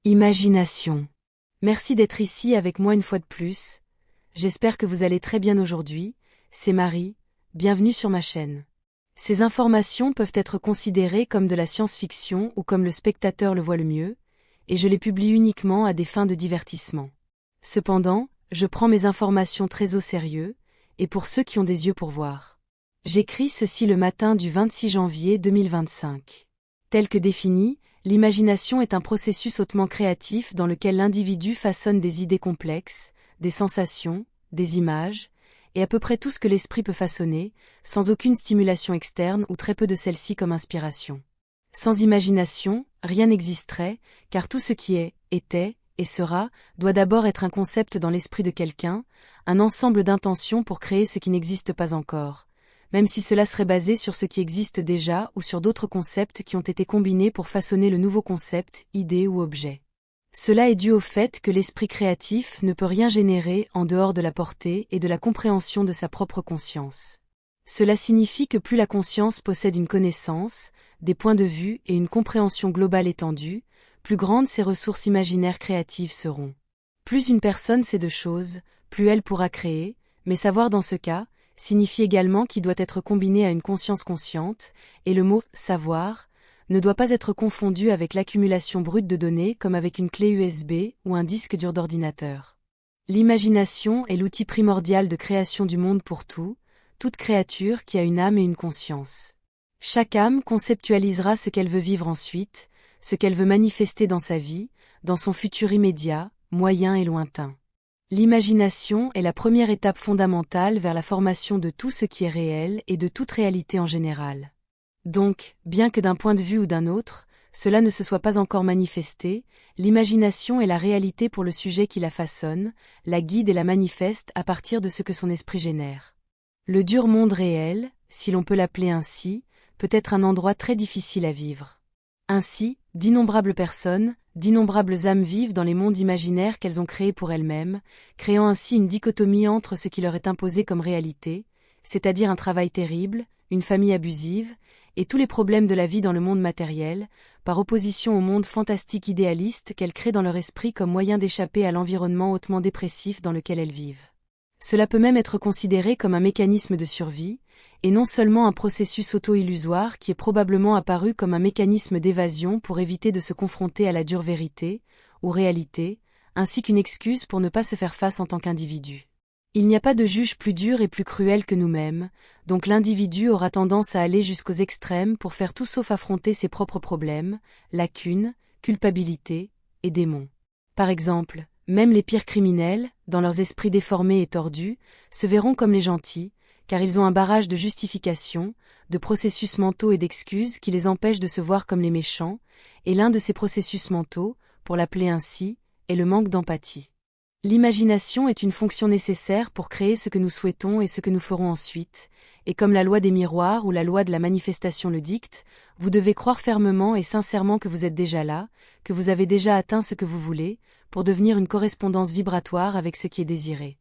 Imagination. Merci d'être ici avec moi une fois de plus. J'espère que vous allez très bien aujourd'hui. C'est Marie, bienvenue sur ma chaîne. Ces informations peuvent être considérées comme de la science-fiction ou comme le spectateur le voit le mieux, et je les publie uniquement à des fins de divertissement. Cependant, je prends mes informations très au sérieux, et pour ceux qui ont des yeux pour voir. J'écris ceci le matin du 26 janvier 2025. Tel que défini, l'imagination est un processus hautement créatif dans lequel l'individu façonne des idées complexes, des sensations, des images, et à peu près tout ce que l'esprit peut façonner, sans aucune stimulation externe ou très peu de celle-ci comme inspiration. Sans imagination, rien n'existerait, car tout ce qui est, était, et sera, doit d'abord être un concept dans l'esprit de quelqu'un, un ensemble d'intentions pour créer ce qui n'existe pas encore, même si cela serait basé sur ce qui existe déjà ou sur d'autres concepts qui ont été combinés pour façonner le nouveau concept, idée ou objet. Cela est dû au fait que l'esprit créatif ne peut rien générer en dehors de la portée et de la compréhension de sa propre conscience. Cela signifie que plus la conscience possède une connaissance, des points de vue et une compréhension globale étendue, plus grandes ses ressources imaginaires créatives seront. Plus une personne sait de choses, plus elle pourra créer, mais savoir dans ce cas, signifie également qu'il doit être combiné à une conscience consciente, et le mot « savoir » ne doit pas être confondu avec l'accumulation brute de données comme avec une clé USB ou un disque dur d'ordinateur. L'imagination est l'outil primordial de création du monde pour tout, toute créature qui a une âme et une conscience. Chaque âme conceptualisera ce qu'elle veut vivre ensuite, ce qu'elle veut manifester dans sa vie, dans son futur immédiat, moyen et lointain. L'imagination est la première étape fondamentale vers la formation de tout ce qui est réel et de toute réalité en général. Donc, bien que d'un point de vue ou d'un autre, cela ne se soit pas encore manifesté, l'imagination est la réalité pour le sujet qui la façonne, la guide et la manifeste à partir de ce que son esprit génère. Le dur monde réel, si l'on peut l'appeler ainsi, peut être un endroit très difficile à vivre. Ainsi, d'innombrables personnes, d'innombrables âmes vivent dans les mondes imaginaires qu'elles ont créés pour elles-mêmes, créant ainsi une dichotomie entre ce qui leur est imposé comme réalité, c'est-à-dire un travail terrible, une famille abusive, et tous les problèmes de la vie dans le monde matériel, par opposition au monde fantastique idéaliste qu'elles créent dans leur esprit comme moyen d'échapper à l'environnement hautement dépressif dans lequel elles vivent. Cela peut même être considéré comme un mécanisme de survie, et non seulement un processus auto-illusoire qui est probablement apparu comme un mécanisme d'évasion pour éviter de se confronter à la dure vérité, ou réalité, ainsi qu'une excuse pour ne pas se faire face en tant qu'individu. Il n'y a pas de juge plus dur et plus cruel que nous-mêmes, donc l'individu aura tendance à aller jusqu'aux extrêmes pour faire tout sauf affronter ses propres problèmes, lacunes, culpabilité et démons. Par exemple, même les pires criminels, dans leurs esprits déformés et tordus, se verront comme les gentils, car ils ont un barrage de justifications, de processus mentaux et d'excuses qui les empêchent de se voir comme les méchants, et l'un de ces processus mentaux, pour l'appeler ainsi, est le manque d'empathie. L'imagination est une fonction nécessaire pour créer ce que nous souhaitons et ce que nous ferons ensuite, et comme la loi des miroirs ou la loi de la manifestation le dicte, vous devez croire fermement et sincèrement que vous êtes déjà là, que vous avez déjà atteint ce que vous voulez, pour devenir une correspondance vibratoire avec ce qui est désiré.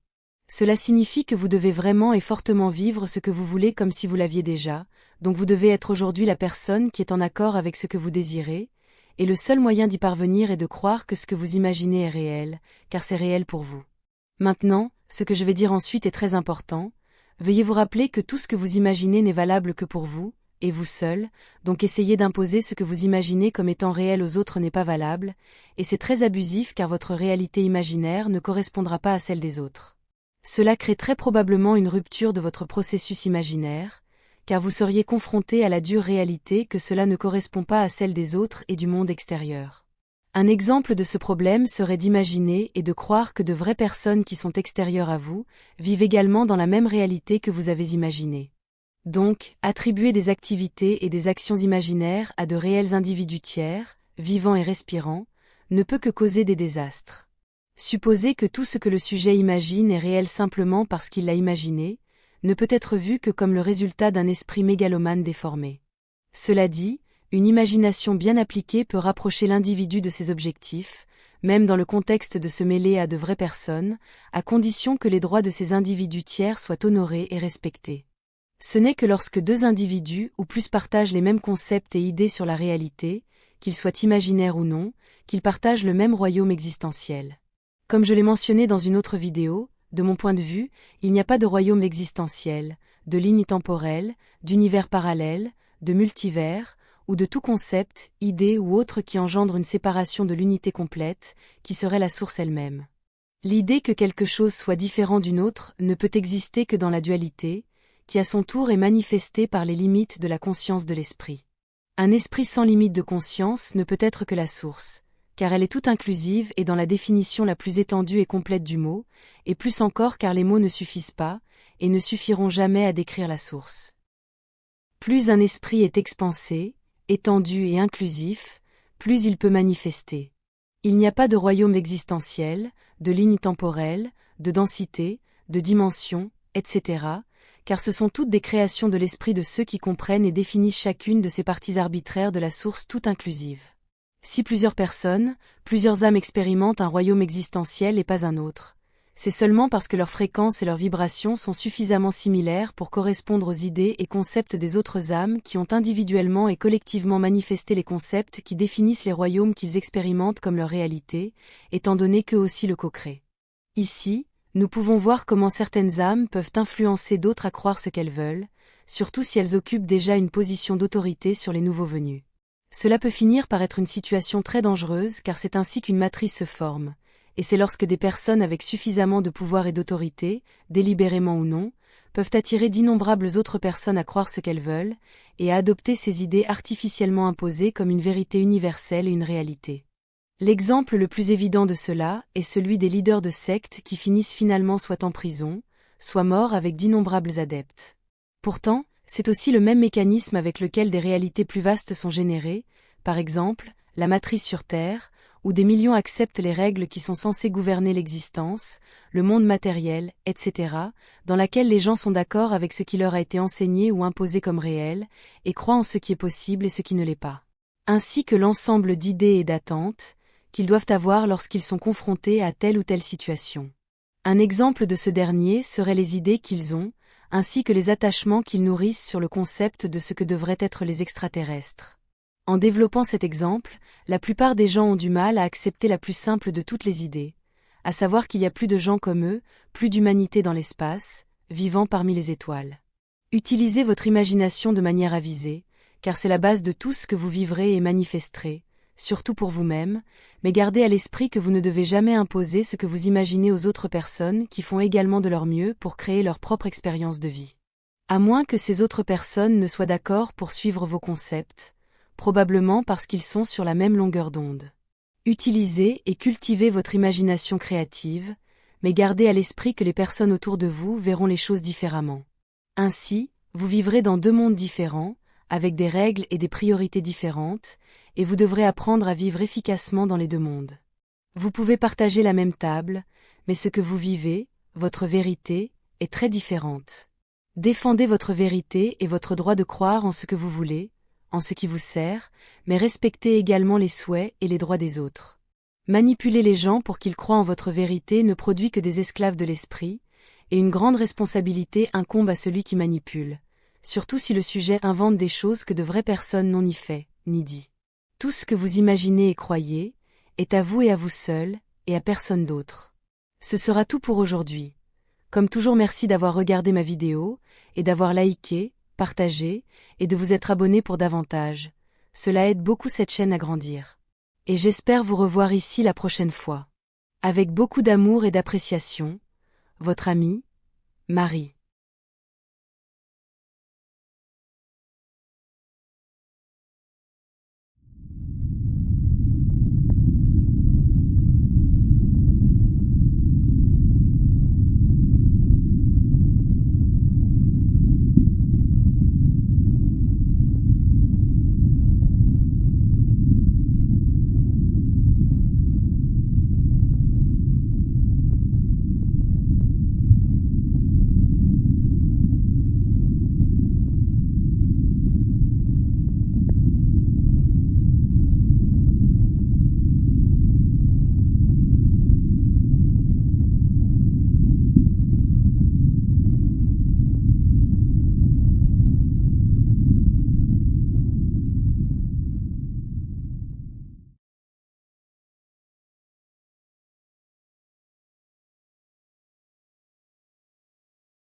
Cela signifie que vous devez vraiment et fortement vivre ce que vous voulez comme si vous l'aviez déjà, donc vous devez être aujourd'hui la personne qui est en accord avec ce que vous désirez, et le seul moyen d'y parvenir est de croire que ce que vous imaginez est réel, car c'est réel pour vous. Maintenant, ce que je vais dire ensuite est très important. Veuillez vous rappeler que tout ce que vous imaginez n'est valable que pour vous, et vous seul, donc essayer d'imposer ce que vous imaginez comme étant réel aux autres n'est pas valable, et c'est très abusif car votre réalité imaginaire ne correspondra pas à celle des autres. Cela crée très probablement une rupture de votre processus imaginaire, car vous seriez confronté à la dure réalité que cela ne correspond pas à celle des autres et du monde extérieur. Un exemple de ce problème serait d'imaginer et de croire que de vraies personnes qui sont extérieures à vous vivent également dans la même réalité que vous avez imaginée. Donc, attribuer des activités et des actions imaginaires à de réels individus tiers, vivants et respirants, ne peut que causer des désastres. Supposer que tout ce que le sujet imagine est réel simplement parce qu'il l'a imaginé, ne peut être vu que comme le résultat d'un esprit mégalomane déformé. Cela dit, une imagination bien appliquée peut rapprocher l'individu de ses objectifs, même dans le contexte de se mêler à de vraies personnes, à condition que les droits de ces individus tiers soient honorés et respectés. Ce n'est que lorsque deux individus ou plus partagent les mêmes concepts et idées sur la réalité, qu'ils soient imaginaires ou non, qu'ils partagent le même royaume existentiel. Comme je l'ai mentionné dans une autre vidéo, de mon point de vue, il n'y a pas de royaume existentiel, de ligne temporelle, d'univers parallèle, de multivers, ou de tout concept, idée ou autre qui engendre une séparation de l'unité complète, qui serait la source elle-même. L'idée que quelque chose soit différent d'une autre ne peut exister que dans la dualité, qui à son tour est manifestée par les limites de la conscience de l'esprit. Un esprit sans limite de conscience ne peut être que la source, car elle est toute inclusive et dans la définition la plus étendue et complète du mot, et plus encore car les mots ne suffisent pas, et ne suffiront jamais à décrire la source. Plus un esprit est expansé, étendu et inclusif, plus il peut manifester. Il n'y a pas de royaume existentiel, de ligne temporelle, de densité, de dimension, etc., car ce sont toutes des créations de l'esprit de ceux qui comprennent et définissent chacune de ces parties arbitraires de la source toute inclusive. Si plusieurs personnes, plusieurs âmes expérimentent un royaume existentiel et pas un autre, c'est seulement parce que leurs fréquences et leurs vibrations sont suffisamment similaires pour correspondre aux idées et concepts des autres âmes qui ont individuellement et collectivement manifesté les concepts qui définissent les royaumes qu'ils expérimentent comme leur réalité, étant donné qu'eux aussi le co-créent. Ici, nous pouvons voir comment certaines âmes peuvent influencer d'autres à croire ce qu'elles veulent, surtout si elles occupent déjà une position d'autorité sur les nouveaux venus. Cela peut finir par être une situation très dangereuse car c'est ainsi qu'une matrice se forme, et c'est lorsque des personnes avec suffisamment de pouvoir et d'autorité, délibérément ou non, peuvent attirer d'innombrables autres personnes à croire ce qu'elles veulent, et à adopter ces idées artificiellement imposées comme une vérité universelle et une réalité. L'exemple le plus évident de cela est celui des leaders de sectes qui finissent finalement soit en prison, soit morts avec d'innombrables adeptes. Pourtant, c'est aussi le même mécanisme avec lequel des réalités plus vastes sont générées, par exemple, la matrice sur Terre, où des millions acceptent les règles qui sont censées gouverner l'existence, le monde matériel, etc., dans laquelle les gens sont d'accord avec ce qui leur a été enseigné ou imposé comme réel, et croient en ce qui est possible et ce qui ne l'est pas. Ainsi que l'ensemble d'idées et d'attentes qu'ils doivent avoir lorsqu'ils sont confrontés à telle ou telle situation. Un exemple de ce dernier serait les idées qu'ils ont, ainsi que les attachements qu'ils nourrissent sur le concept de ce que devraient être les extraterrestres. En développant cet exemple, la plupart des gens ont du mal à accepter la plus simple de toutes les idées, à savoir qu'il y a plus de gens comme eux, plus d'humanité dans l'espace, vivant parmi les étoiles. Utilisez votre imagination de manière avisée, car c'est la base de tout ce que vous vivrez et manifesterez, surtout pour vous-même, mais gardez à l'esprit que vous ne devez jamais imposer ce que vous imaginez aux autres personnes qui font également de leur mieux pour créer leur propre expérience de vie. À moins que ces autres personnes ne soient d'accord pour suivre vos concepts, probablement parce qu'ils sont sur la même longueur d'onde. Utilisez et cultivez votre imagination créative, mais gardez à l'esprit que les personnes autour de vous verront les choses différemment. Ainsi, vous vivrez dans deux mondes différents, avec des règles et des priorités différentes, et vous devrez apprendre à vivre efficacement dans les deux mondes. Vous pouvez partager la même table, mais ce que vous vivez, votre vérité, est très différente. Défendez votre vérité et votre droit de croire en ce que vous voulez, en ce qui vous sert, mais respectez également les souhaits et les droits des autres. Manipuler les gens pour qu'ils croient en votre vérité ne produit que des esclaves de l'esprit, et une grande responsabilité incombe à celui qui manipule, surtout si le sujet invente des choses que de vraies personnes n'ont ni fait, ni dit. Tout ce que vous imaginez et croyez, est à vous et à vous seul, et à personne d'autre. Ce sera tout pour aujourd'hui. Comme toujours, merci d'avoir regardé ma vidéo, et d'avoir liké, partagé, et de vous être abonné pour davantage. Cela aide beaucoup cette chaîne à grandir. Et j'espère vous revoir ici la prochaine fois. Avec beaucoup d'amour et d'appréciation, votre amie, Marie.